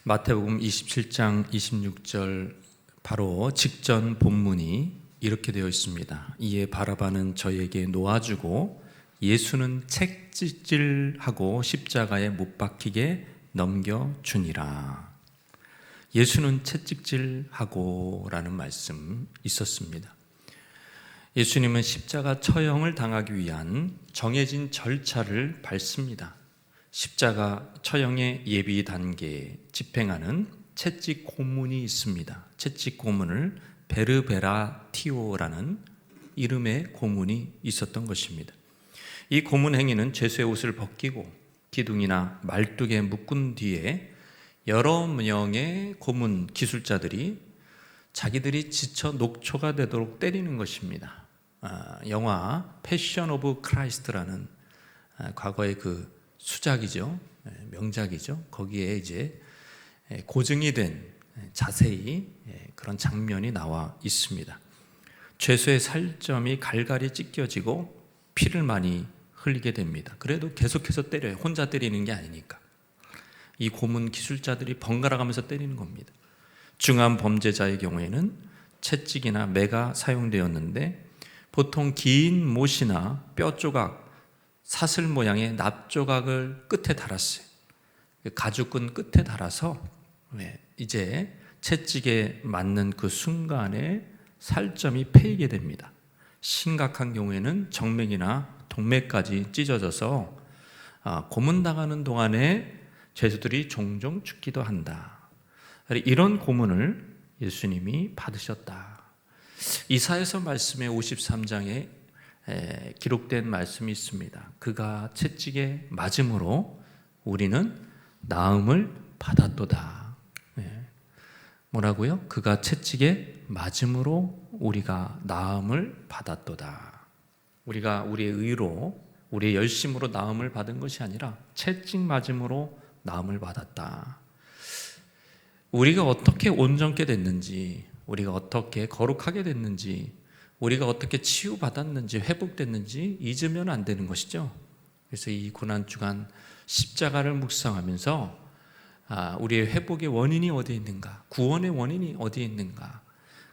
마태복음 27장 26절 바로 직전 본문이 이렇게 되어 있습니다. 이에 바라바는 저에게 놓아주고 예수는 채찍질하고 십자가에 못 박히게 넘겨주니라. 예수는 채찍질하고 라는 말씀 있었습니다. 예수님은 십자가 처형을 당하기 위한 정해진 절차를 밟습니다. 십자가 처형의 예비 단계에 집행하는 채찍 고문이 있습니다. 채찍 고문을 베르베라티오라는 이름의 고문이 있었던 것입니다. 이 고문 행위는 죄수의 옷을 벗기고 기둥이나 말뚝에 묶은 뒤에 여러 명의 고문 기술자들이 자기들이 지쳐 녹초가 되도록 때리는 것입니다. 영화 패션 오브 크라이스트라는 과거의 그 수작이죠. 명작이죠. 거기에 이제 고증이 된 자세히 그런 장면이 나와 있습니다. 죄수의 살점이 갈갈이 찢겨지고 피를 많이 흘리게 됩니다. 그래도 계속해서 때려요. 혼자 때리는 게 아니니까. 이 고문 기술자들이 번갈아 가면서 때리는 겁니다. 중한 범죄자의 경우에는 채찍이나 매가 사용되었는데 보통 긴 못이나 뼈 조각, 사슬 모양의 납조각을 끝에 달았어요. 가죽끈 끝에 달아서 이제 채찍에 맞는 그 순간에 살점이 패이게 됩니다. 심각한 경우에는 정맥이나 동맥까지 찢어져서 고문당하는 동안에 죄수들이 종종 죽기도 한다. 이런 고문을 예수님이 받으셨다. 이사야서 말씀의 53장에 기록된 말씀이 있습니다. 그가 채찍에 맞음으로 우리는 나음을 받았도다. 뭐라고요? 그가 채찍에 맞음으로 우리가 나음을 받았도다. 우리가 우리의 의로, 우리의 열심으로 나음을 받은 것이 아니라 채찍 맞음으로 나음을 받았다. 우리가 어떻게 온전케 됐는지, 우리가 어떻게 거룩하게 됐는지, 우리가 어떻게 치유받았는지, 회복됐는지 잊으면 안 되는 것이죠. 그래서 이 고난주간 십자가를 묵상하면서 우리의 회복의 원인이 어디에 있는가, 구원의 원인이 어디에 있는가,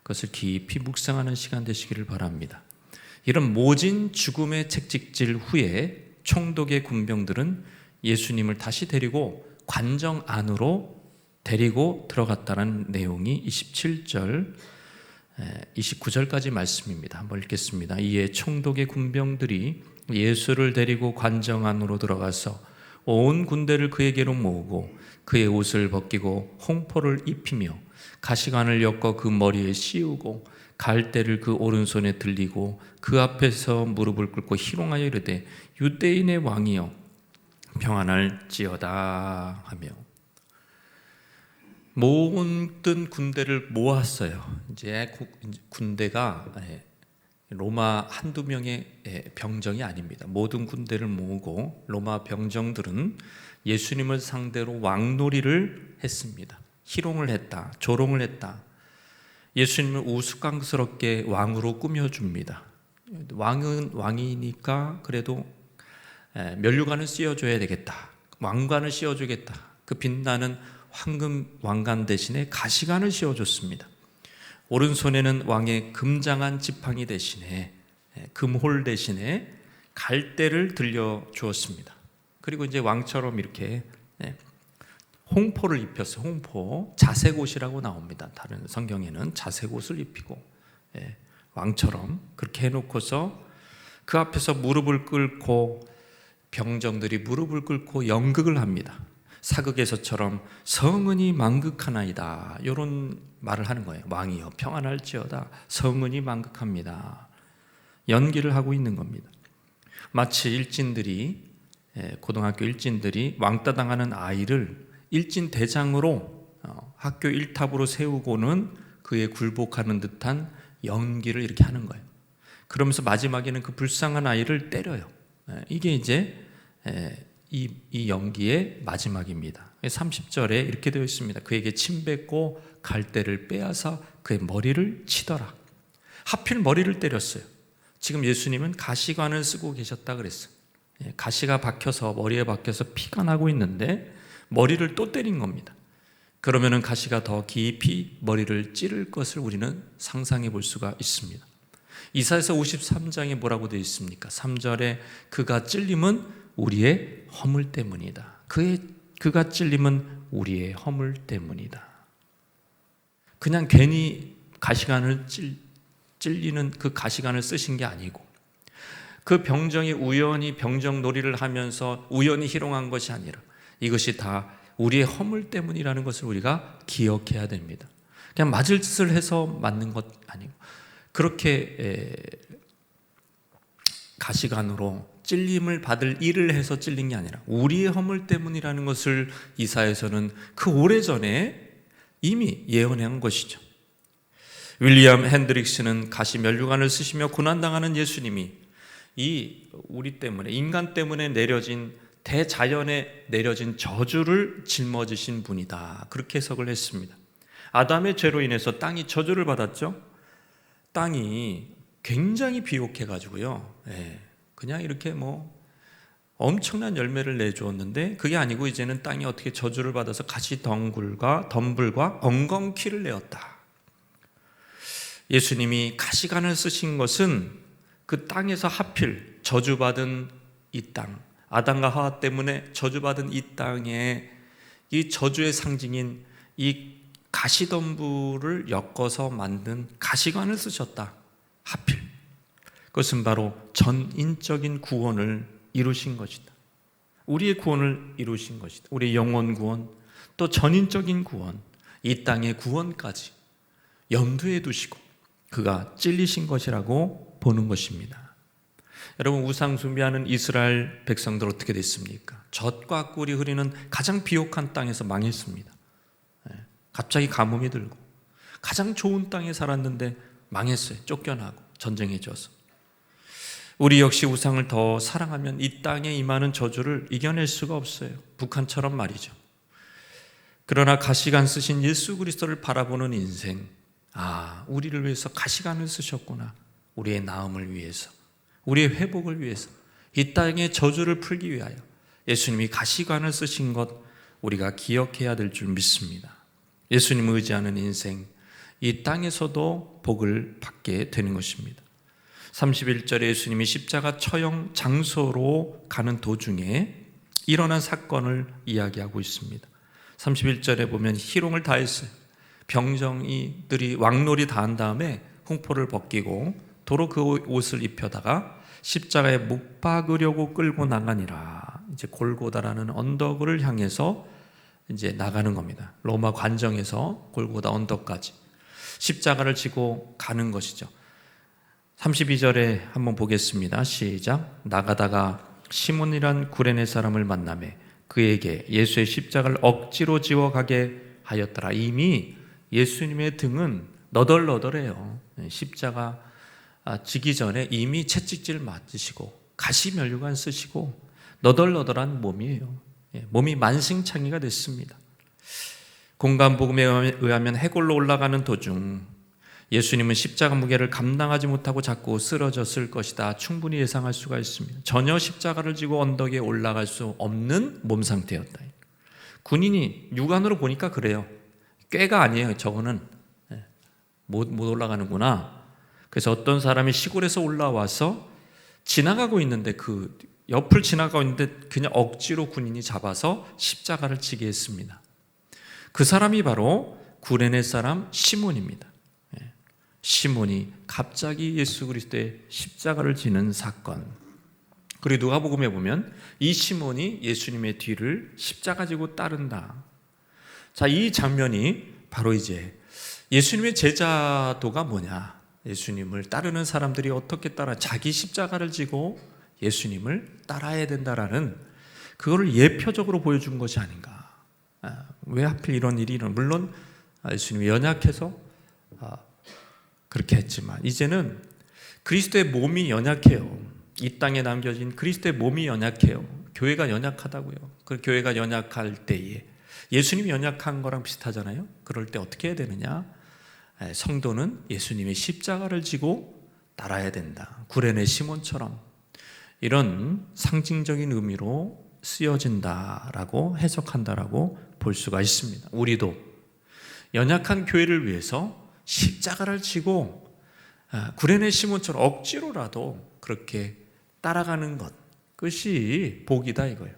그것을 깊이 묵상하는 시간 되시기를 바랍니다. 이런 모진 죽음의 채찍질 후에 총독의 군병들은 예수님을 다시 데리고 관정 안으로 데리고 들어갔다는 내용이 27절, 29절까지 말씀입니다. 한번 읽겠습니다. 이에 총독의 군병들이 예수를 데리고 관정 안으로 들어가서 온 군대를 그에게로 모으고 그의 옷을 벗기고 홍포를 입히며 가시관을 엮어 그 머리에 씌우고 갈대를 그 오른손에 들리고 그 앞에서 무릎을 꿇고 희롱하여 이르되 유대인의 왕이여 평안할지어다 하며 모든 군대를 모았어요. 이제 군대가 로마 한두 명의 병정이 아닙니다. 모든 군대를 모으고 로마 병정들은 예수님을 상대로 왕놀이를 했습니다. 희롱을 했다, 조롱을 했다. 예수님을 우스꽝스럽게 왕으로 꾸며줍니다. 왕은 왕이니까 그래도 면류관을 씌워줘야 되겠다, 왕관을 씌워주겠다. 그 빛나는 황금 왕관 대신에 가시관을 씌워줬습니다. 오른손에는 왕의 금장한 지팡이 대신에 금홀 대신에 갈대를 들려주었습니다. 그리고 이제 왕처럼 이렇게 홍포를 입혔어요. 홍포, 자색옷이라고 나옵니다. 다른 성경에는 자색옷을 입히고 왕처럼 그렇게 해놓고서 그 앞에서 무릎을 꿇고 병정들이 무릎을 꿇고 연극을 합니다. 사극에서처럼 성은이 만극하나이다, 이런 말을 하는 거예요. 왕이여 평안할지어다, 성은이 만극합니다. 연기를 하고 있는 겁니다. 마치 일진들이, 고등학교 일진들이 왕따 당하는 아이를 일진 대장으로 학교 일탑으로 세우고는 그에 굴복하는 듯한 연기를 이렇게 하는 거예요. 그러면서 마지막에는 그 불쌍한 아이를 때려요. 이게 이제 이 연기의 마지막입니다. 30절에 이렇게 되어 있습니다. 그에게 침 뱉고 갈대를 빼앗아 그의 머리를 치더라. 하필 머리를 때렸어요. 지금 예수님은 가시관을 쓰고 계셨다 그랬어요. 가시가 박혀서, 머리에 박혀서 피가 나고 있는데 머리를 또 때린 겁니다. 그러면은 가시가 더 깊이 머리를 찌를 것을 우리는 상상해 볼 수가 있습니다. 이사야서 53장에 뭐라고 되어 있습니까? 3절에 그가 찔림은 우리의 허물 때문이다. 그가 찔림은 우리의 허물 때문이다. 그냥 괜히 가시관을 찔리는 그 가시관을 쓰신 게 아니고, 그 병정이 우연히 병정놀이를 하면서 우연히 희롱한 것이 아니라 이것이 다 우리의 허물 때문이라는 것을 우리가 기억해야 됩니다. 그냥 맞을 짓을 해서 맞는 것 아니고, 그렇게 가시관으로 찔림을 받을 일을 해서 찔린 게 아니라 우리의 허물 때문이라는 것을 이사야서는 그 오래전에 이미 예언한 것이죠. 윌리엄 핸드릭스는 가시 면류관을 쓰시며 고난당하는 예수님이 이 우리 때문에, 인간 때문에 내려진, 대자연에 내려진 저주를 짊어지신 분이다, 그렇게 해석을 했습니다. 아담의 죄로 인해서 땅이 저주를 받았죠. 땅이 굉장히 비옥해가지고요, 그냥 이렇게 엄청난 열매를 내주었는데, 그게 아니고 이제는 땅이 어떻게 저주를 받아서 가시 덩불과 엉겅퀴를 내었다. 예수님이 가시관을 쓰신 것은 그 땅에서 하필 저주받은 이 땅, 아담과 하와 때문에 저주받은 이 땅에 이 저주의 상징인 이 가시덤불을 엮어서 만든 가시관을 쓰셨다. 하필 그것은 바로 전인적인 구원을 이루신 것이다. 우리의 구원을 이루신 것이다. 우리의 영혼 구원, 또 전인적인 구원, 이 땅의 구원까지 염두에 두시고 그가 찔리신 것이라고 보는 것입니다. 여러분, 우상 숭배하는 이스라엘 백성들 어떻게 됐습니까? 젖과 꿀이 흐르는 가장 비옥한 땅에서 망했습니다. 갑자기 가뭄이 들고 가장 좋은 땅에 살았는데 망했어요. 쫓겨나고 전쟁에 져서. 우리 역시 우상을 더 사랑하면 이 땅에 임하는 저주를 이겨낼 수가 없어요. 북한처럼 말이죠. 그러나 가시관 쓰신 예수 그리스도를 바라보는 인생, 우리를 위해서 가시관을 쓰셨구나. 우리의 나음을 위해서, 우리의 회복을 위해서, 이 땅의 저주를 풀기 위하여 예수님이 가시관을 쓰신 것, 우리가 기억해야 될 줄 믿습니다. 예수님을 의지하는 인생, 이 땅에서도 복을 받게 되는 것입니다. 31절에 예수님이 십자가 처형 장소로 가는 도중에 일어난 사건을 이야기하고 있습니다. 31절에 보면 희롱을 다 했어요. 병정이들이 왕놀이 다 한 다음에 홍포를 벗기고 도로 그 옷을 입혀다가 십자가에 못 박으려고 끌고 나가니라. 이제 골고다라는 언덕을 향해서 이제 나가는 겁니다. 로마 관정에서 골고다 언덕까지 십자가를 지고 가는 것이죠. 32절에 한번 보겠습니다. 시작. 나가다가 시몬이란 구레네 사람을 만나매 그에게 예수의 십자가를 억지로 지워 가게 하였더라. 이미 예수님의 등은 너덜너덜해요. 십자가 지기 전에 이미 채찍질 맞으시고 가시 면류관 쓰시고 너덜너덜한 몸이에요. 몸이 만신창이가 됐습니다. 공간복음에 의하면 해골로 올라가는 도중 예수님은 십자가 무게를 감당하지 못하고 자꾸 쓰러졌을 것이다. 충분히 예상할 수가 있습니다. 전혀 십자가를 지고 언덕에 올라갈 수 없는 몸 상태였다. 군인이 육안으로 보니까 그래요. 꾀가 아니에요. 저거는 못 올라가는구나. 그래서 어떤 사람이 시골에서 올라와서 지나가고 있는데 그 옆을 지나가고 있는데 그냥 억지로 군인이 잡아서 십자가를 지게 했습니다. 그 사람이 바로 구레네 사람 시몬입니다. 시몬이 갑자기 예수 그리스도의 십자가를 지는 사건. 그리고 누가복음에 보면 이 시몬이 예수님의 뒤를 십자가 지고 따른다. 자, 이 장면이 바로 이제 예수님의 제자도가 뭐냐, 예수님을 따르는 사람들이 어떻게 따라 자기 십자가를 지고 예수님을 따라야 된다라는 그거를 예표적으로 보여준 것이 아닌가. 왜 하필 이런 일이 물론 예수님이 연약해서 그렇게 했지만 이제는 그리스도의 몸이 연약해요. 이 땅에 남겨진 그리스도의 몸이 연약해요. 교회가 연약하다고요. 그 교회가 연약할 때에 예수님이 연약한 거랑 비슷하잖아요. 그럴 때 어떻게 해야 되느냐? 성도는 예수님의 십자가를 지고 따라야 된다. 구레네 시몬처럼 이런 상징적인 의미로 쓰여진다라고 해석한다라고 볼 수가 있습니다. 우리도 연약한 교회를 위해서 십자가를 지고 구레네 시몬처럼 억지로라도 그렇게 따라가는 것, 그것이 복이다 이거예요.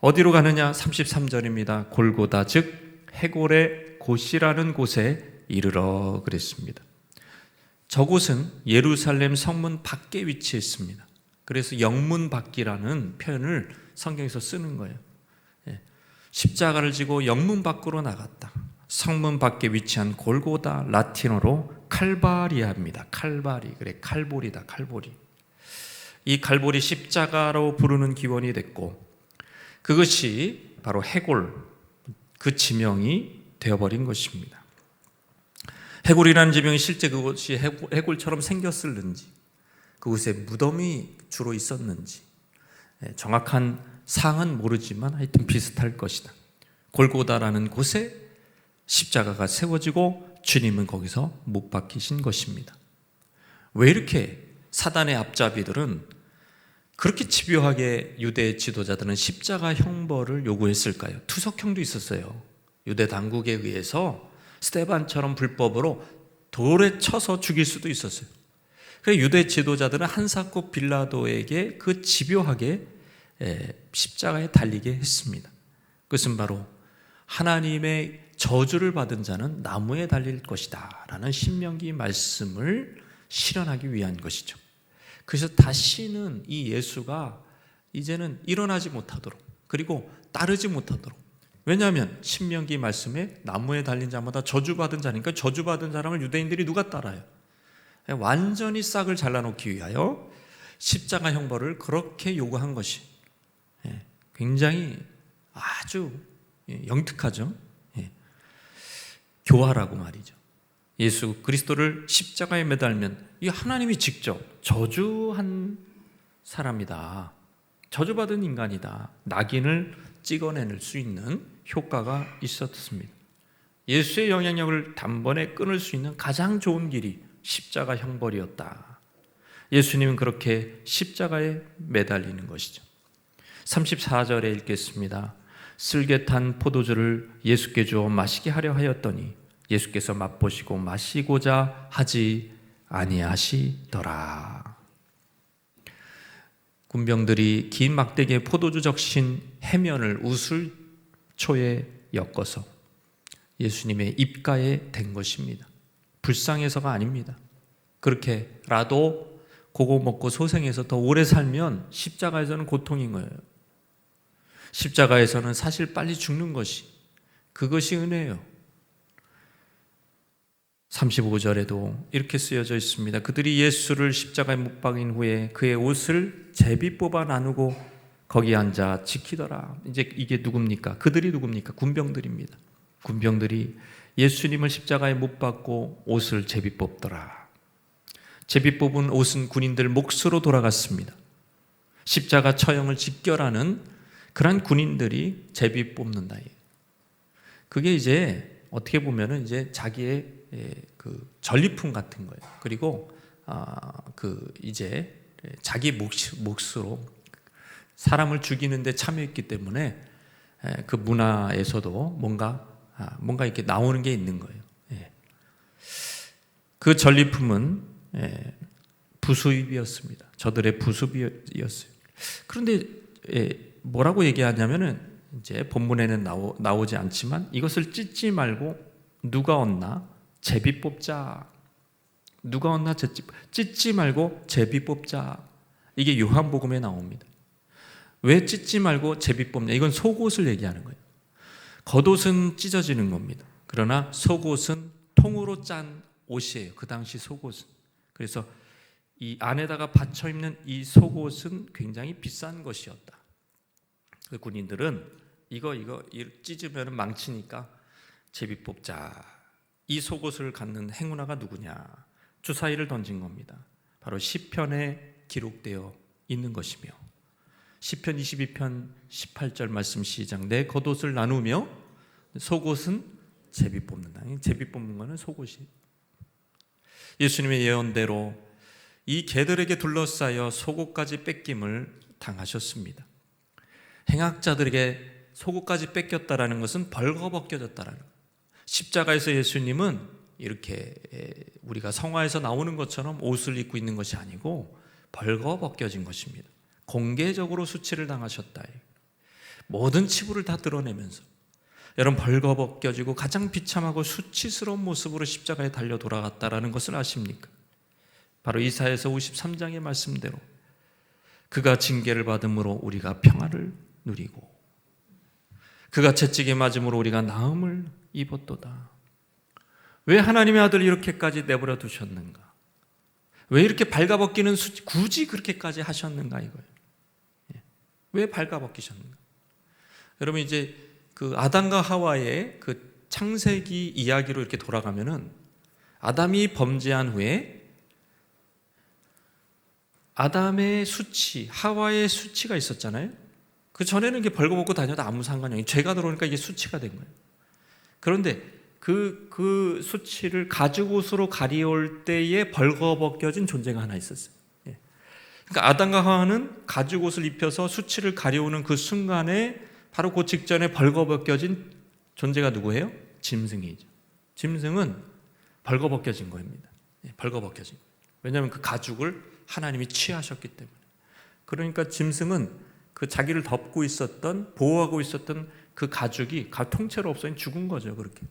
어디로 가느냐? 33절입니다. 골고다 즉 해골의 곳이라는 곳에 이르러 그랬습니다. 저곳은 예루살렘 성문 밖에 위치했습니다. 그래서 영문 밖이라는 표현을 성경에서 쓰는 거예요. 십자가를 지고 영문 밖으로 나갔다. 성문 밖에 위치한 골고다, 라틴어로 칼바리아입니다. 칼바리, 그래 칼보리다, 칼보리. 이 칼보리 십자가로 부르는 기원이 됐고, 그것이 바로 해골, 그 지명이 되어버린 것입니다. 해골이라는 지명이 실제 그것이 해골처럼 생겼을는지, 그곳에 무덤이 주로 있었는지 정확한 사항은 모르지만 하여튼 비슷할 것이다. 골고다라는 곳에 십자가가 세워지고 주님은 거기서 못 박히신 것입니다. 왜 이렇게 사단의 앞잡이들은 그렇게 집요하게 유대 지도자들은 십자가 형벌을 요구했을까요? 투석형도 있었어요. 유대 당국에 의해서 스데반처럼 불법으로 돌에 쳐서 죽일 수도 있었어요. 그래서 유대 지도자들은 한사코 빌라도에게 그 집요하게 십자가에 달리게 했습니다. 그것은 바로 하나님의 저주를 받은 자는 나무에 달릴 것이다 라는 신명기 말씀을 실현하기 위한 것이죠. 그래서 다시는 이 예수가 이제는 일어나지 못하도록, 그리고 따르지 못하도록, 왜냐하면 신명기 말씀에 나무에 달린 자마다 저주받은 자니까 저주받은 사람을 유대인들이 누가 따라요? 완전히 싹을 잘라놓기 위하여 십자가 형벌을 그렇게 요구한 것이 굉장히 아주 영특하죠. 교활하고 말이죠. 예수 그리스도를 십자가에 매달면 이 하나님이 직접 저주한 사람이다, 저주받은 인간이다, 낙인을 찍어낼 수 있는 효과가 있었습니다. 예수의 영향력을 단번에 끊을 수 있는 가장 좋은 길이 십자가 형벌이었다. 예수님은 그렇게 십자가에 매달리는 것이죠. 34절에 읽겠습니다. 쓸개 탄 포도주를 예수께 주어 마시게 하려 하였더니 예수께서 맛보시고 마시고자 하지 아니하시더라. 군병들이 긴 막대기에 포도주 적신 해면을 우슬초에 엮어서 예수님의 입가에 댄 것입니다. 불쌍해서가 아닙니다. 그렇게라도 그거 먹고 소생해서 더 오래 살면 십자가에서는 고통인 거예요. 십자가에서는 사실 빨리 죽는 것이, 그것이 은혜예요. 35절에도 이렇게 쓰여져 있습니다. 그들이 예수를 십자가에 못 박인 후에 그의 옷을 제비 뽑아 나누고 거기 앉아 지키더라. 이제 이게 누굽니까? 그들이 누굽니까? 군병들입니다. 군병들이 예수님을 십자가에 못 박고 옷을 제비 뽑더라. 제비 뽑은 옷은 군인들 몫으로 돌아갔습니다. 십자가 처형을 직결하는 그런 군인들이 제비 뽑는다. 그게 이제 어떻게 보면은 이제 자기의 그 전리품 같은 거예요. 그리고 이제 자기 몫으로 사람을 죽이는데 참여했기 때문에 그 문화에서도 뭔가 이렇게 나오는 게 있는 거예요. 그 전리품은 부수입이었습니다. 저들의 부수입이었어요. 그런데 뭐라고 얘기하냐면은 이제 본문에는 나오지 않지만 이것을 찢지 말고 누가 얻나 제비 뽑자. 누가 얻나 찢지 말고 제비 뽑자. 이게 요한복음에 나옵니다. 왜 찢지 말고 제비 뽑냐? 이건 속옷을 얘기하는 거예요. 겉옷은 찢어지는 겁니다. 그러나 속옷은 통으로 짠 옷이에요. 그 당시 속옷은. 그래서 이 안에다가 받쳐 입는 이 속옷은 굉장히 비싼 것이었다. 그 군인들은 이거 찢으면 망치니까 제비 뽑자. 이 속옷을 갖는 행운아가 누구냐? 주사위를 던진 겁니다. 바로 시편에 기록되어 있는 것이며, 시편 22편 18절 말씀 시작. 내 겉옷을 나누며 속옷은 제비 뽑는다. 제비 뽑는 거는 속옷이. 예수님의 예언대로 이 개들에게 둘러싸여 속옷까지 뺏김을 당하셨습니다. 행악자들에게 속옷까지 뺏겼다라는 것은 벌거벗겨졌다라는 거예요. 십자가에서 예수님은 이렇게 우리가 성화에서 나오는 것처럼 옷을 입고 있는 것이 아니고 벌거벗겨진 것입니다. 공개적으로 수치를 당하셨다. 모든 치부를 다 드러내면서 여러분, 벌거벗겨지고 가장 비참하고 수치스러운 모습으로 십자가에 달려 돌아갔다라는 것을 아십니까? 바로 이사야서 53장의 말씀대로 그가 징계를 받음으로 우리가 평화를 누리고 그가 채찍에 맞음으로 우리가 나음을 입었도다. 왜 하나님의 아들을 이렇게까지 내버려 두셨는가? 왜 이렇게 발가벗기는 굳이 그렇게까지 하셨는가 이거예요. 왜 발가벗기셨는가? 여러분, 이제 그 아담과 하와의 그 창세기 이야기로 이렇게 돌아가면은 아담이 범죄한 후에 아담의 수치, 하와의 수치가 있었잖아요. 그 전에는 이게 벌거벗고 다녀도 아무 상관이 없어요. 죄가 들어오니까 이게 수치가 된 거예요. 그런데 그 수치를 가죽옷으로 가리울 때에 벌거벗겨진 존재가 하나 있었어요. 그러니까 아담과 하와는 가죽옷을 입혀서 수치를 가리우는 그 순간에 바로 그 직전에 벌거벗겨진 존재가 누구예요? 짐승이죠. 짐승은 벌거벗겨진 겁니다. 벌거벗겨진 거예요. 왜냐하면 그 가죽을 하나님이 취하셨기 때문에. 그러니까 짐승은 그 자기를 덮고 있었던, 보호하고 있었던 그 가죽이 통째로 없어진 죽은 거죠. 그렇게.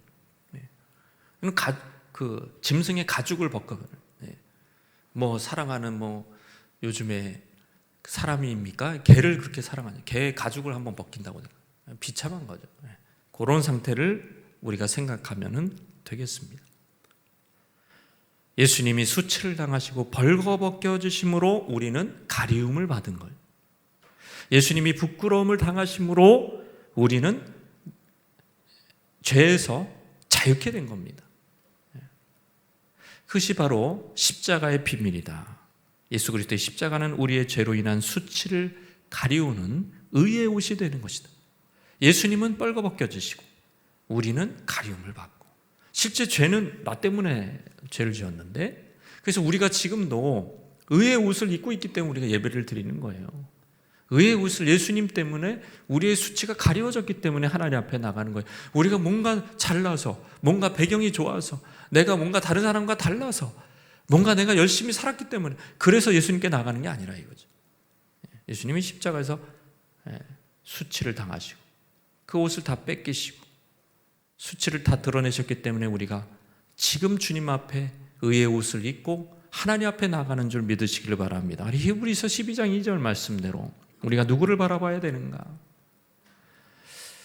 그 짐승의 가죽을 벗겨버려요. 뭐 사랑하는 요즘에 사람입니까? 개를 그렇게 사랑하냐? 개의 가죽을 한번 벗긴다고 비참한 거죠. 그런 상태를 우리가 생각하면 되겠습니다. 예수님이 수치를 당하시고 벌거벗겨지심으로 우리는 가리움을 받은 거예요. 예수님이 부끄러움을 당하심으로 우리는 죄에서 자유케 된 겁니다. 그것이 바로 십자가의 비밀이다. 예수 그리스도의 십자가는 우리의 죄로 인한 수치를 가리우는 의의 옷이 되는 것이다. 예수님은 벌거벗겨지시고 우리는 가리움을 받고, 실제 죄는 나 때문에 죄를 지었는데, 그래서 우리가 지금도 의의 옷을 입고 있기 때문에 우리가 예배를 드리는 거예요. 의의 옷을, 예수님 때문에 우리의 수치가 가리워졌기 때문에 하나님 앞에 나가는 거예요. 우리가 뭔가 잘나서, 뭔가 배경이 좋아서, 내가 뭔가 다른 사람과 달라서, 뭔가 내가 열심히 살았기 때문에 그래서 예수님께 나가는 게 아니라 이거죠. 예수님이 십자가에서 수치를 당하시고 그 옷을 다 뺏기시고 수치를 다 드러내셨기 때문에 우리가 지금 주님 앞에 의의 옷을 입고 하나님 앞에 나가는 줄 믿으시기를 바랍니다. 히브리서 12장 2절 말씀대로 우리가 누구를 바라봐야 되는가?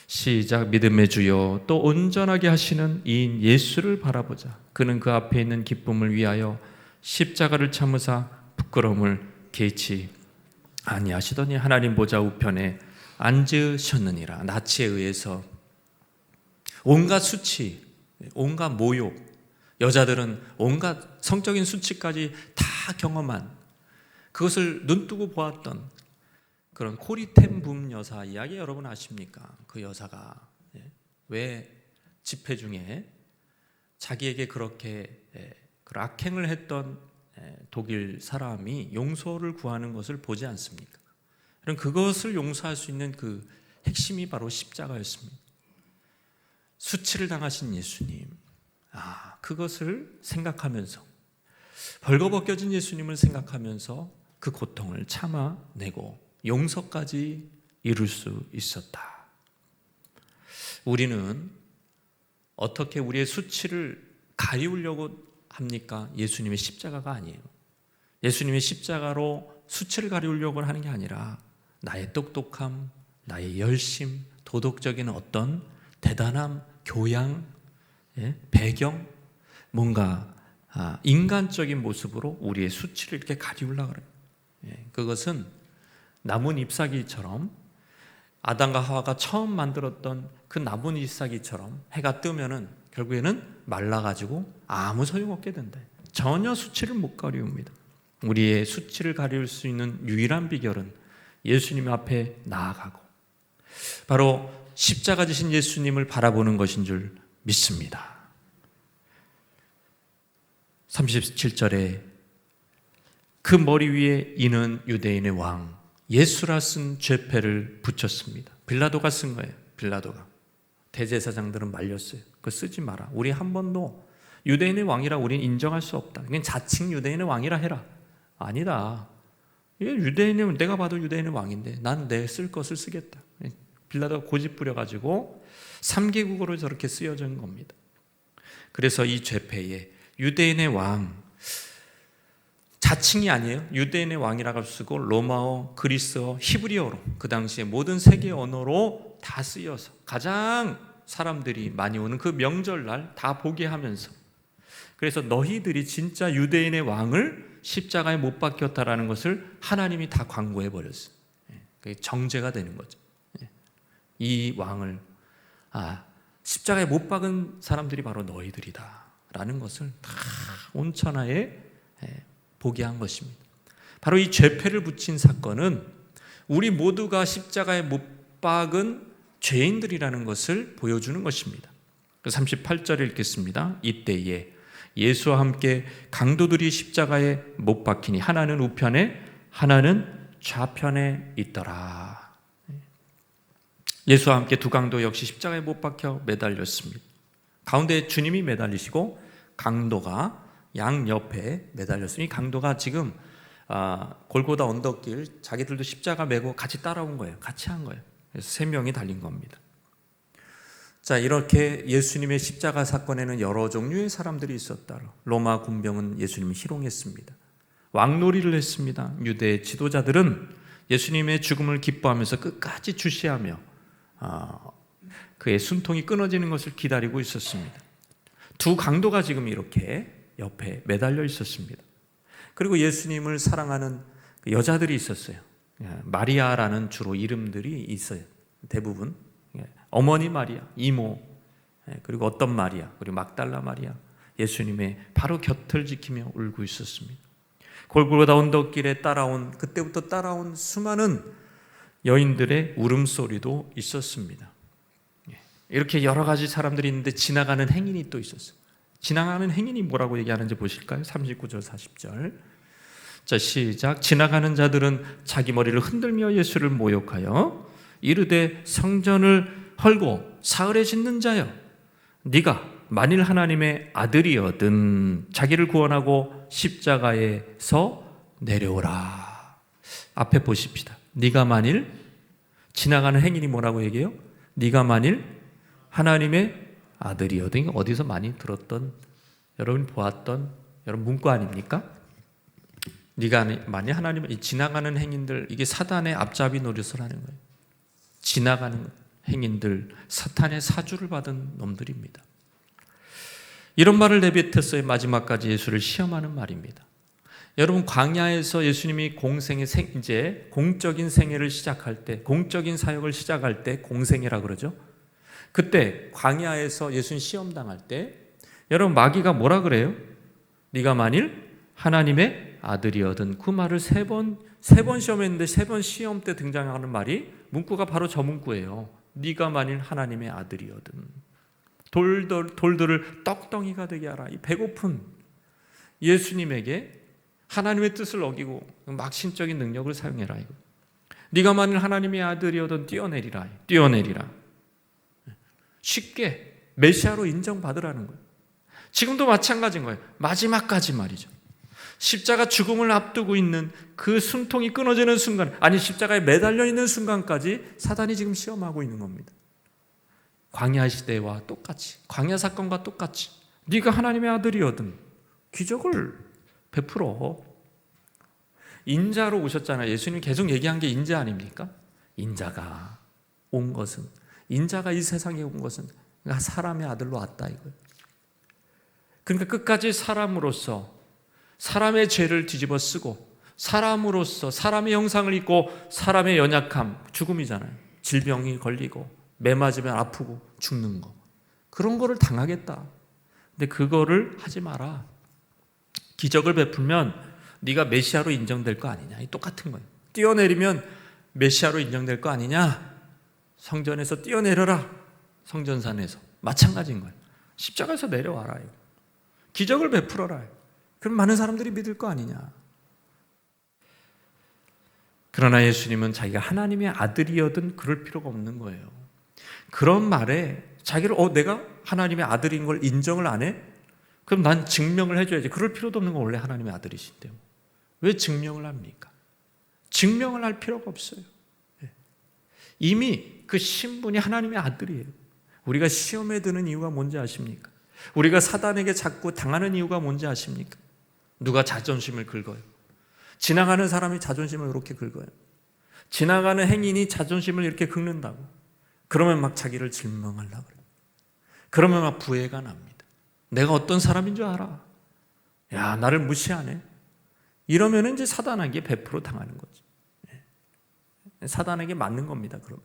시작. 믿음의 주여 또 온전하게 하시는 이인 예수를 바라보자. 그는 그 앞에 있는 기쁨을 위하여 십자가를 참으사 부끄러움을 개의치 아니하시더니 하나님 보좌 우편에 앉으셨느니라. 나치에 의해서 온갖 수치, 온갖 모욕, 여자들은 온갖 성적인 수치까지 다 경험한, 그것을 눈뜨고 보았던 그런 코리템붐 여사 이야기 여러분 아십니까? 그 여사가 왜 집회 중에 자기에게 그렇게 악행을 했던 독일 사람이 용서를 구하는 것을 보지 않습니까? 그럼 그것을 용서할 수 있는 그 핵심이 바로 십자가였습니다. 수치를 당하신 예수님, 그것을 생각하면서, 벌거벗겨진 예수님을 생각하면서 그 고통을 참아내고 용서까지 이룰 수 있었다. 우리는 어떻게 우리의 수치를 가리우려고 합니까? 예수님의 십자가가 아니에요. 예수님의 십자가로 수치를 가리우려고 하는 게 아니라 나의 똑똑함, 나의 열심, 도덕적인 어떤 대단함, 교양, 배경, 뭔가 인간적인 모습으로 우리의 수치를 이렇게 가리우려고 그래요. 그것은 나뭇 잎사귀처럼 아담과 하와가 처음 만들었던 그 나뭇 잎사귀처럼 해가 뜨면은 결국에는 말라가지고 아무 소용없게 된다. 전혀 수치를 못 가리웁니다. 우리의 수치를 가리울 수 있는 유일한 비결은 예수님 앞에 나아가고 바로 십자가 지신 예수님을 바라보는 것인 줄 믿습니다. 37절에 그 머리 위에 이는 유대인의 왕 예수라 쓴 죄패를 붙였습니다. 빌라도가 쓴 거예요. 빌라도가. 대제사장들은 말렸어요. 그거 쓰지 마라. 우리 한 번도 유대인의 왕이라 우리는 인정할 수 없다. 그냥 자칭 유대인의 왕이라 해라. 아니다. 이게 유대인은 내가 봐도 유대인의 왕인데 난 내 쓸 것을 쓰겠다. 빌라도가 고집 부려가지고 3개국어로 저렇게 쓰여진 겁니다. 그래서 이 죄패에 유대인의 왕, 자칭이 아니에요. 유대인의 왕이라고 쓰고 로마어, 그리스어, 히브리어로 그 당시에 모든 세계 언어로 다 쓰여서 가장 사람들이 많이 오는 그 명절날 다 보게 하면서, 그래서 너희들이 진짜 유대인의 왕을 십자가에 못 박혔다라는 것을 하나님이 다 광고해 버렸어요. 그게 정죄가 되는 거죠. 이 왕을 십자가에 못 박은 사람들이 바로 너희들이다 라는 것을 다 온천하에 보게 한 것입니다. 바로 이 죄패를 붙인 사건은 우리 모두가 십자가에 못 박은 죄인들이라는 것을 보여주는 것입니다. 38절을 읽겠습니다. 이때에 예수와 함께 강도들이 십자가에 못 박히니 하나는 우편에 하나는 좌편에 있더라. 예수와 함께 두 강도 역시 십자가에 못 박혀 매달렸습니다. 가운데 주님이 매달리시고 강도가 양옆에 매달렸으니 강도가 지금 골고다 언덕길 자기들도 십자가 메고 같이 따라온 거예요. 같이 한 거예요. 그래서 3명이 달린 겁니다. 자, 이렇게 예수님의 십자가 사건에는 여러 종류의 사람들이 있었다. 로마 군병은 예수님을 희롱했습니다. 왕놀이를 했습니다. 유대 지도자들은 예수님의 죽음을 기뻐하면서 끝까지 주시하며 그의 순통이 끊어지는 것을 기다리고 있었습니다. 두 강도가 지금 이렇게 옆에 매달려 있었습니다. 그리고 예수님을 사랑하는 여자들이 있었어요. 마리아라는 주로 이름들이 있어요. 대부분 어머니 마리아, 이모, 그리고 어떤 마리아, 그리고 막달라 마리아, 예수님의 바로 곁을 지키며 울고 있었습니다. 골고다 언덕길에 그때부터 따라온 수많은 여인들의 울음소리도 있었습니다. 이렇게 여러 가지 사람들이 있는데 지나가는 행인이 또 있었어요. 지나가는 행인이 뭐라고 얘기하는지 보실까요? 39절 40절. 자, 시작. 지나가는 자들은 자기 머리를 흔들며 예수를 모욕하여 이르되 성전을 헐고 사흘에 짓는 자여, 네가 만일 하나님의 아들이거든 자기를 구원하고 십자가에서 내려오라. 앞에 보십시다. 네가 만일, 지나가는 행인이 뭐라고 얘기해요? 네가 만일 하나님의 아들이거든. 어디서 많이 들었던, 여러분 보았던 여러분 문구 아닙니까? 네가 만일 하나님의, 지나가는 행인들, 이게 사단의 앞잡이 노릇을 하는 거예요. 지나가는 행인들, 사탄의 사주를 받은 놈들입니다. 이런 말을 내뱉었어요. 마지막까지 예수를 시험하는 말입니다. 여러분, 광야에서 예수님이 이제 공적인 생애를 시작할 때, 공적인 사역을 시작할 때 공생애라 그러죠. 그때 광야에서 예수님 시험당할 때 여러분, 마귀가 뭐라 그래요? 네가 만일 하나님의 아들이거든. 그 말을 세 번 시험했는데 3번 시험 때 등장하는 말이, 문구가 바로 저 문구예요. 네가 만일 하나님의 아들이거든. 돌들을 떡덩이가 되게 하라. 이 배고픈 예수님에게 하나님의 뜻을 어기고 막 신적인 능력을 사용해라. 이거. 네가 만일 하나님의 아들이거든 뛰어내리라. 쉽게 메시아로 인정받으라는 거예요. 지금도 마찬가지인 거예요. 마지막까지 말이죠. 십자가 죽음을 앞두고 있는 그 숨통이 끊어지는 순간, 아니 십자가에 매달려 있는 순간까지 사단이 지금 시험하고 있는 겁니다. 광야 시대와 똑같이, 광야 사건과 똑같이 네가 하나님의 아들이거든 기적을 베풀어. 인자로 오셨잖아요. 예수님이 계속 얘기한 게 인자 아닙니까? 인자가 온 것은, 인자가 이 세상에 온 것은 그러니까 사람의 아들로 왔다 이거예요. 그러니까 끝까지 사람으로서 사람의 죄를 뒤집어 쓰고, 사람으로서 사람의 형상을 입고 사람의 연약함, 죽음이잖아요. 질병이 걸리고 매 맞으면 아프고 죽는 거, 그런 거를 당하겠다. 근데 그거를 하지 마라. 기적을 베풀면 네가 메시아로 인정될 거 아니냐. 똑같은 거예요. 뛰어내리면 메시아로 인정될 거 아니냐. 성전에서 뛰어내려라. 성전산에서. 마찬가지인 거예요. 십자가에서 내려와라. 기적을 베풀어라. 그럼 많은 사람들이 믿을 거 아니냐. 그러나 예수님은 자기가 하나님의 아들이어든 그럴 필요가 없는 거예요. 그런 말에 자기를 내가 하나님의 아들인 걸 인정을 안 해? 그럼 난 증명을 해줘야지. 그럴 필요도 없는 건 원래 하나님의 아들이신데 왜 증명을 합니까? 증명을 할 필요가 없어요. 이미 그 신분이 하나님의 아들이에요. 우리가 시험에 드는 이유가 뭔지 아십니까? 우리가 사단에게 자꾸 당하는 이유가 뭔지 아십니까? 누가 자존심을 긁어요. 지나가는 사람이 자존심을 이렇게 긁어요. 지나가는 행인이 자존심을 이렇게 긁는다고. 그러면 막 자기를 증명하려고 그래요. 그러면 막 부해가 납니다. 내가 어떤 사람인 줄 알아? 야, 나를 무시하네. 이러면 이제 사단에게 100% 당하는 거죠. 사단에게 맞는 겁니다. 그럼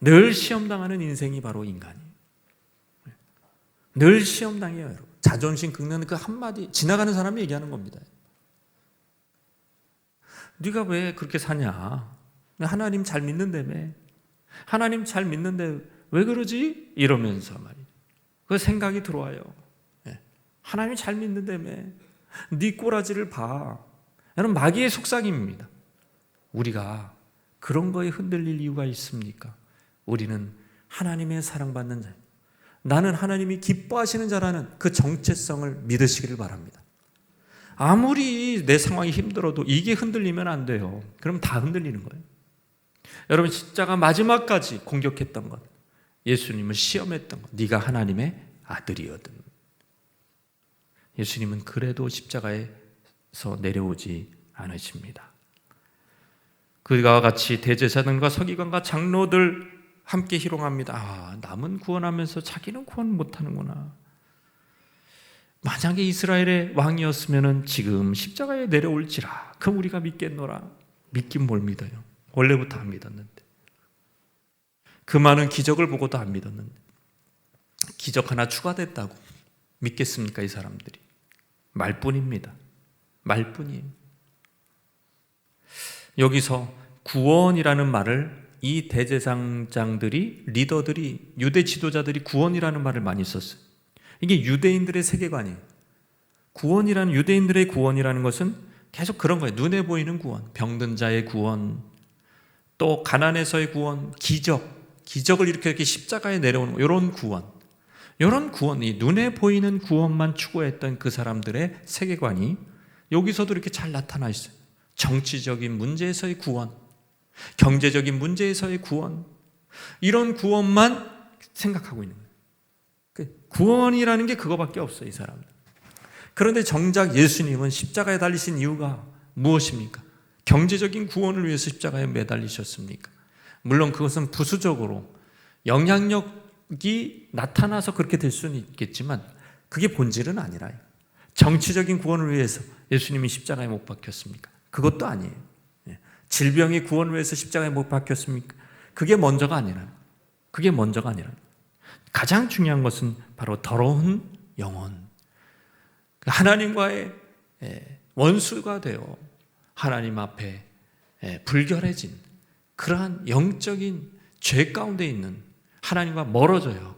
늘 시험당하는 인생이 바로 인간이에요. 늘 시험당해요, 여러분. 자존심 긁는 그 한마디, 지나가는 사람이 얘기하는 겁니다. 네가 왜 그렇게 사냐? 하나님 잘 믿는다며. 하나님 잘 믿는데 왜 그러지? 이러면서 말이에요. 그 생각이 들어와요. 하나님 잘 믿는다며. 네 꼬라지를 봐. 여러분, 마귀의 속삭임입니다. 우리가 그런 거에 흔들릴 이유가 있습니까? 우리는 하나님의 사랑받는 자, 나는 하나님이 기뻐하시는 자라는 그 정체성을 믿으시기를 바랍니다. 아무리 내 상황이 힘들어도 이게 흔들리면 안 돼요. 그럼 다 흔들리는 거예요. 여러분, 십자가 마지막까지 공격했던 것, 예수님을 시험했던 것, 네가 하나님의 아들이거든. 예수님은 그래도 십자가에서 내려오지 않으십니다. 그와 같이 대제사장과 서기관과 장로들 함께 희롱합니다. 남은 구원하면서 자기는 구원 못하는구나. 만약에 이스라엘의 왕이었으면 지금 십자가에 내려올지라. 그럼 우리가 믿겠노라. 믿긴 뭘 믿어요? 원래부터 안 믿었는데. 그 많은 기적을 보고도 안 믿었는데. 기적 하나 추가됐다고 믿겠습니까, 이 사람들이? 말뿐입니다. 말뿐이에요. 여기서 구원이라는 말을 이 대제사장들이, 리더들이, 유대 지도자들이 구원이라는 말을 많이 썼어요. 이게 유대인들의 세계관이에요. 구원이라는, 유대인들의 구원이라는 것은 계속 그런 거예요. 눈에 보이는 구원, 병든 자의 구원, 또 가난에서의 구원, 기적을 이렇게 십자가에 내려오는 이런 구원, 이런 구원이 눈에 보이는 구원만 추구했던 그 사람들의 세계관이 여기서도 이렇게 잘 나타나 있어요. 정치적인 문제에서의 구원, 경제적인 문제에서의 구원, 이런 구원만 생각하고 있는 거예요. 구원이라는 게 그거밖에 없어요, 이 사람들. 그런데 정작 예수님은 십자가에 달리신 이유가 무엇입니까? 경제적인 구원을 위해서 십자가에 매달리셨습니까? 물론 그것은 부수적으로 영향력이 나타나서 그렇게 될 수는 있겠지만 그게 본질은 아니라요. 정치적인 구원을 위해서 예수님이 십자가에 못 박혔습니까? 그것도 아니에요. 질병의 구원을 위해서 십자가에 못 박혔습니까? 그게 먼저가 아니라, 가장 중요한 것은 바로 더러운 영혼, 하나님과의 원수가 되어 하나님 앞에 불결해진 그러한 영적인 죄 가운데 있는 하나님과 멀어져요.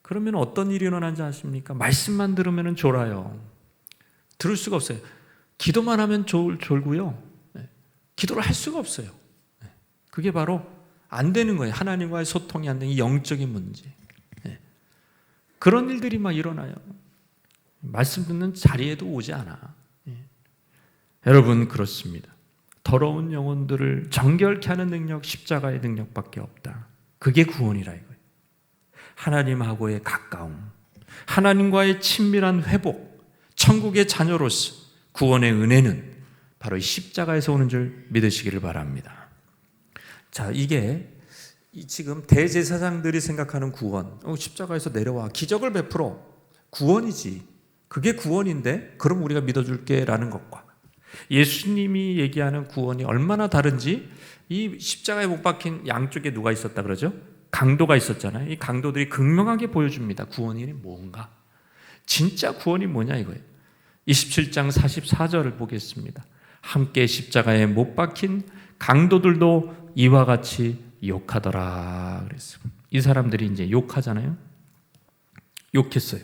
그러면 어떤 일이 일어나는지 아십니까? 말씀만 들으면 졸아요. 들을 수가 없어요. 기도만 하면 졸고요. 기도를 할 수가 없어요. 그게 바로 안 되는 거예요. 하나님과의 소통이 안 되는 이 영적인 문제. 그런 일들이 막 일어나요. 말씀 듣는 자리에도 오지 않아. 여러분, 그렇습니다. 더러운 영혼들을 정결케 하는 능력, 십자가의 능력밖에 없다. 그게 구원이라 이거예요. 하나님하고의 가까움, 하나님과의 친밀한 회복, 천국의 자녀로서 구원의 은혜는 바로 이 십자가에서 오는 줄 믿으시기를 바랍니다. 자, 이게 지금 대제사장들이 생각하는 구원, 십자가에서 내려와 기적을 베풀어, 구원이지. 그게 구원인데 그럼 우리가 믿어줄게 라는 것과 예수님이 얘기하는 구원이 얼마나 다른지, 이 십자가에 못 박힌 양쪽에 누가 있었다 그러죠? 강도가 있었잖아요. 이 강도들이 극명하게 보여줍니다. 구원이 뭔가, 진짜 구원이 뭐냐 이거예요. 27장 44절을 보겠습니다. 함께 십자가에 못 박힌 강도들도 이와 같이 욕하더라 그랬습니다. 이 사람들이 이제 욕하잖아요. 욕했어요.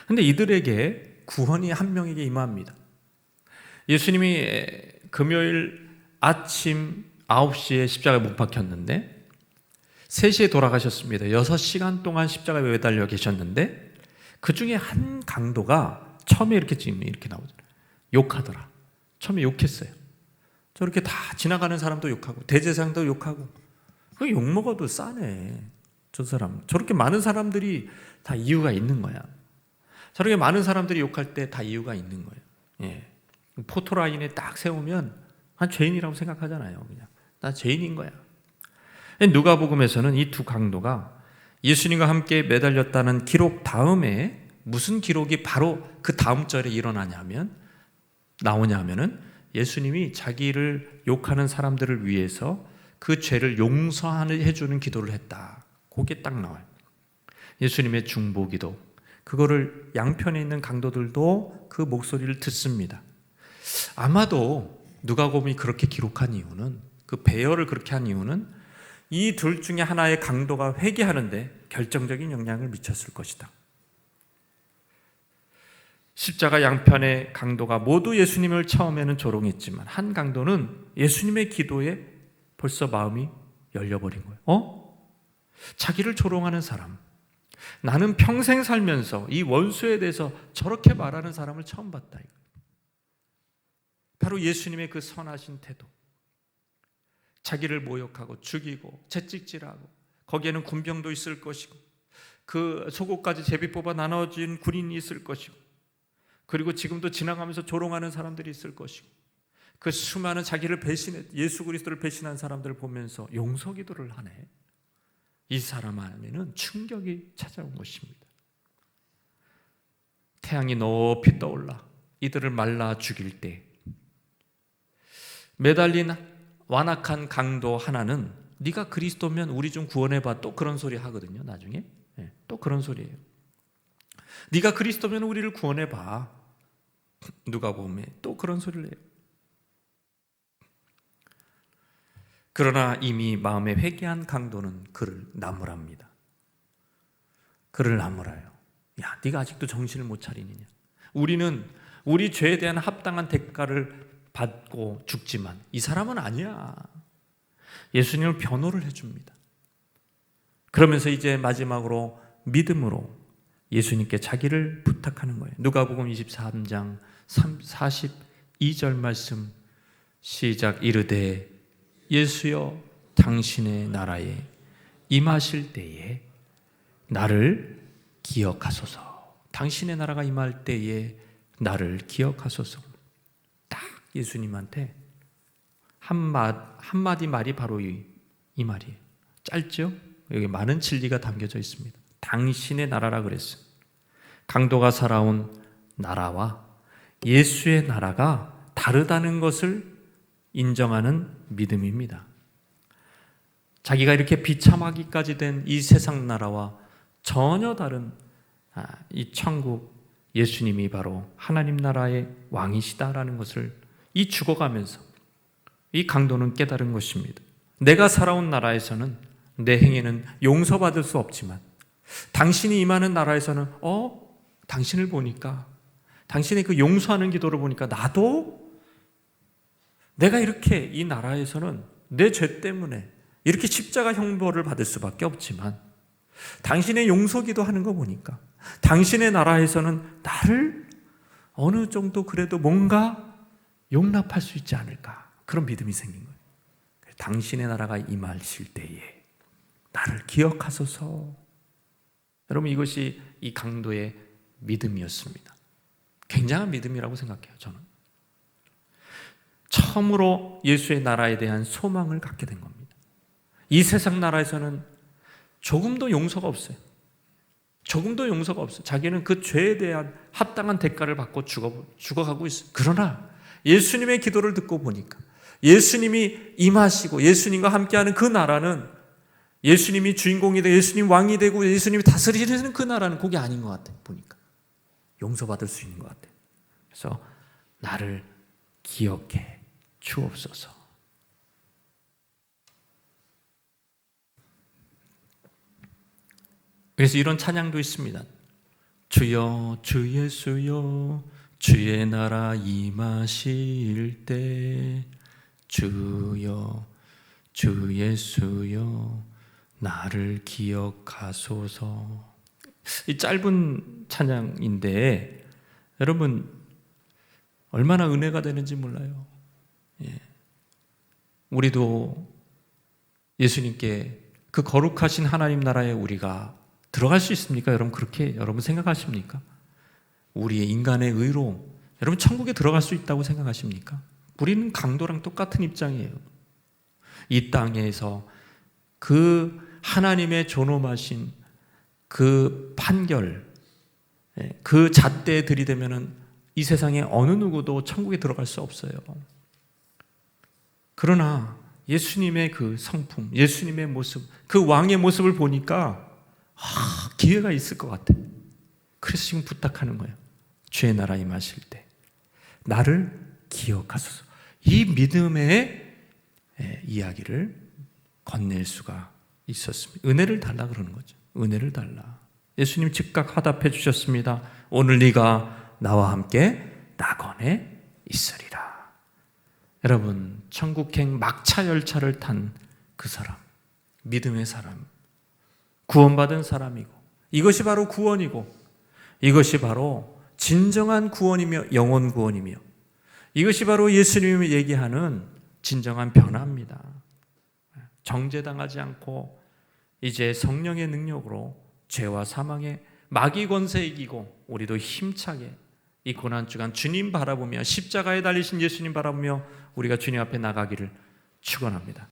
근데 이들에게 구원이 한 명에게 임합니다. 예수님이 금요일 아침 9시에 십자가에 못 박혔는데 3시에 돌아가셨습니다. 6시간 동안 십자가에 매달려 계셨는데 그 중에 한 강도가 처음에 이렇게 나오잖아요. 욕하더라. 처음에 욕했어요. 저렇게 다 지나가는 사람도 욕하고 대제사장도 욕하고, 그 욕먹어도 싸네. 저 사람. 저렇게 많은 사람들이 다 이유가 있는 거야. 저렇게 많은 사람들이 욕할 때 다 이유가 있는 거예요. 예. 포토라인에 딱 세우면 한 죄인이라고 생각하잖아요. 그냥 나 죄인인 거야. 누가복음에서는 이 두 강도가 예수님과 함께 매달렸다는 기록 다음에 무슨 기록이 바로 그 다음 절에 나오냐면은 예수님이 자기를 욕하는 사람들을 위해서 그 죄를 용서해 주는 기도를 했다. 그게 딱 나와요. 예수님의 중보기도. 그거를 양편에 있는 강도들도 그 목소리를 듣습니다. 아마도 누가복음이 그렇게 기록한 이유는, 그 배열을 그렇게 한 이유는 이 둘 중에 하나의 강도가 회개하는데 결정적인 영향을 미쳤을 것이다. 십자가 양편의 강도가 모두 예수님을 처음에는 조롱했지만 한 강도는 예수님의 기도에 벌써 마음이 열려버린 거예요. 자기를 조롱하는 사람, 나는 평생 살면서 이 원수에 대해서 저렇게 말하는 사람을 처음 봤다. 바로 예수님의 그 선하신 태도, 자기를 모욕하고 죽이고 채찍질하고 거기에는 군병도 있을 것이고 그 속옷까지 제비 뽑아 나눠진 군인이 있을 것이고 그리고 지금도 지나가면서 조롱하는 사람들이 있을 것이고 그 수많은 자기를 예수 그리스도를 배신한 사람들을 보면서 용서기도를 하네. 이 사람 안에는 충격이 찾아온 것입니다. 태양이 높이 떠올라 이들을 말라 죽일 때 매달린 완악한 강도 하나는 네가 그리스도면 우리 좀 구원해봐, 또 그런 소리 하거든요. 나중에 또 그런 소리예요. 네가 그리스도면 우리를 구원해봐. 누가복음에 또 그런 소리를 해요. 그러나 이미 마음에 회개한 강도는 그를 나무랍니다. 그를 나무라요. 야, 네가 아직도 정신을 못 차리느냐. 우리는 우리 죄에 대한 합당한 대가를 받고 죽지만 이 사람은 아니야. 예수님을 변호를 해줍니다. 그러면서 이제 마지막으로 믿음으로 예수님께 자기를 부탁하는 거예요. 누가복음 23장 42절 말씀 시작. 이르되 예수여 당신의 나라에 임하실 때에 나를 기억하소서. 당신의 나라가 임할 때에 나를 기억하소서. 딱 예수님한테 한마디 말이 바로 이 말이에요. 짧죠? 여기 많은 진리가 담겨져 있습니다. 당신의 나라라 그랬어요. 강도가 살아온 나라와 예수의 나라가 다르다는 것을 인정하는 믿음입니다. 자기가 이렇게 비참하기까지 된 이 세상 나라와 전혀 다른 이 천국 예수님이 바로 하나님 나라의 왕이시다라는 것을 이 죽어가면서 이 강도는 깨달은 것입니다. 내가 살아온 나라에서는 내 행위는 용서받을 수 없지만 당신이 임하는 나라에서는 당신을 보니까, 당신의 그 용서하는 기도를 보니까 나도 내가 이렇게 이 나라에서는 내 죄 때문에 이렇게 십자가 형벌을 받을 수밖에 없지만 당신의 용서기도 하는 거 보니까 당신의 나라에서는 나를 어느 정도 그래도 뭔가 용납할 수 있지 않을까, 그런 믿음이 생긴 거예요. 당신의 나라가 임하실 때에 나를 기억하소서. 여러분, 이것이 이 강도의 믿음이었습니다. 굉장한 믿음이라고 생각해요. 저는 처음으로 예수의 나라에 대한 소망을 갖게 된 겁니다. 이 세상 나라에서는 조금도 용서가 없어요. 조금도 용서가 없어요. 자기는 그 죄에 대한 합당한 대가를 받고 죽어가고 있어요. 그러나 예수님의 기도를 듣고 보니까 예수님이 임하시고 예수님과 함께하는 그 나라는, 예수님이 주인공이 되고 예수님 왕이 되고 예수님이 다스리는 그 나라는 그게 아닌 것 같아요. 보니까 용서받을 수 있는 것 같아요. 그래서 나를 기억해 주옵소서. 그래서 이런 찬양도 있습니다. 주여 주 예수여 주의 나라 임하실 때 주여 주 예수여 나를 기억하소서. 이 짧은 찬양인데 여러분 얼마나 은혜가 되는지 몰라요. 우리도 예수님께 그 거룩하신 하나님 나라에 우리가 들어갈 수 있습니까? 여러분 그렇게 여러분 생각하십니까? 우리의 인간의 의로 여러분 천국에 들어갈 수 있다고 생각하십니까? 우리는 강도랑 똑같은 입장이에요. 이 땅에서 그 하나님의 존엄하신 그 판결, 그 잣대에 들이대면은 이 세상에 어느 누구도 천국에 들어갈 수 없어요. 그러나 예수님의 그 성품, 예수님의 모습, 그 왕의 모습을 보니까 기회가 있을 것 같아. 그래서 지금 부탁하는 거예요. 주의 나라 임하실 때 나를 기억하소서. 이 믿음의 이야기를 건넬 수가 있었습니다. 은혜를 달라 그러는 거죠. 은혜를 달라. 예수님 즉각 화답해 주셨습니다. 오늘 네가 나와 함께 낙원에 있으리라. 여러분 천국행 막차 열차를 탄 그 사람, 믿음의 사람, 구원받은 사람이고 이것이 바로 구원이고 이것이 바로 진정한 구원이며 영혼 구원이며 이것이 바로 예수님이 얘기하는 진정한 변화입니다. 정죄당하지 않고 이제 성령의 능력으로 죄와 사망의 마귀 권세 이기고 우리도 힘차게 이 고난주간 주님 바라보며 십자가에 달리신 예수님 바라보며 우리가 주님 앞에 나가기를 축원합니다.